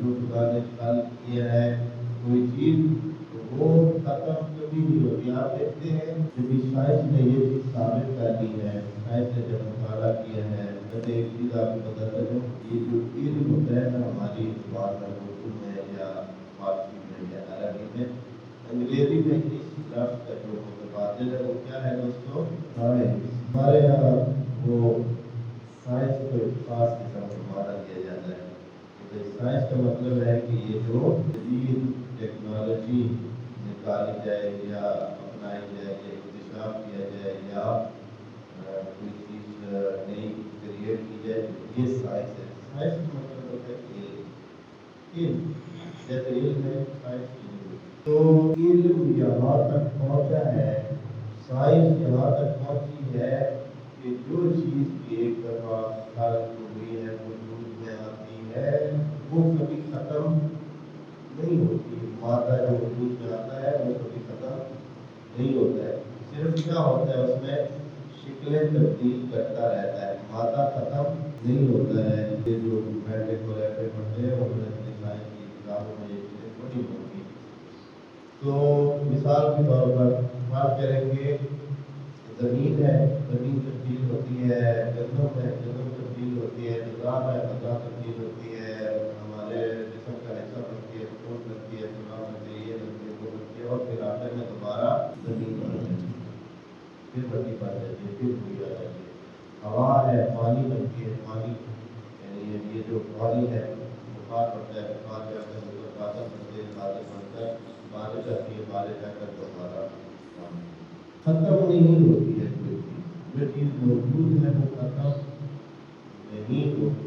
جو خدا نے خلق کیا ہے کوئی چیز تو وہ ختم کبھی نہیں ہوتی. آپ دیکھتے ہیں جب سائنس نے یہ چیز ثابت کر دی ہے، سائنس نے جب مطالعہ کیا ہے. میں ایک چیز آپ کو بتاتا ہوں، یہ جو علم ہوتا ہے نا ہماری زبان میں، اردو میں یا فارسی میں یا عربی میں، انگریزی میں اس لفظ کا جو متبادل ہے وہ کیا ہے دوستوں؟ سائنس. ہمارے یہاں وہ سائنس کو ایک خاص قسم کا مانا دیا جاتا ہے. سائنس کا مطلب ہے کہ یہ جو جدید ٹیکنالوجی نکالی جائے یا اپنائی جائے یا اکتشاف کیا جائے یا کوئی چیز نئی کریٹ کی جائے، یہ سائنس ہے. سائنس کا مطلب ہوتا ہے علم. جیسے علم ہے سائنس علم. تو علم یہاں تک پہنچا ہے، سائنس یہاں تک پہنچی ہے کہ جو چیز ایک دفعہ خلق ہوئی ہے، وجود میں آتی ہے، وہ کبھی ختم نہیں ہوتی. مادہ جو وجود میں آتا ہے وہ کبھی ختم نہیں ہوتا ہے. صرف کیا ہوتا ہے اس میں شکلیں تبدیل کرتا رہتا ہے، مادہ ختم نہیں ہوتا ہے. یہ جو میٹرک وغیرہ پڑھتے ہیں انہوں نے اپنی سائنس کی کتابوں میں یہ چیزیں پڑھی ہوگی. تو مثال کے طور پر بات کریں گے، زمین ہے، زمین تبدیل ہوتی ہے. گندم ہے، گندم تبدیل ہوتی ہے. غذا ہے، غذا تبدیل ہوتی ہے. ہمارے جسم کا حصہ بنتی ہے، خون بنتی ہے، دماغ بنتی ہے، یہ بنتی ہے، وہ بنتی ہے، اور پھر آخر میں دوبارہ زمین بن جاتی ہے، پھر مٹی بن جاتی ہے، پھر بوئی آ جاتی ہے. ہوا ہے، پانی بنتی ہے. پانی یعنی یہ جو پانی ہے بخار پڑتا ہے، بخار جا کر اوپر بادل بنتے ہیں، بادل بن کر بارش آتی ہے، بارش جا کر دوبارہ ختم نہیں ہوتی ہے. کوئی چیز جو چیز موجود ہے وہ ختم نہیں ہوتی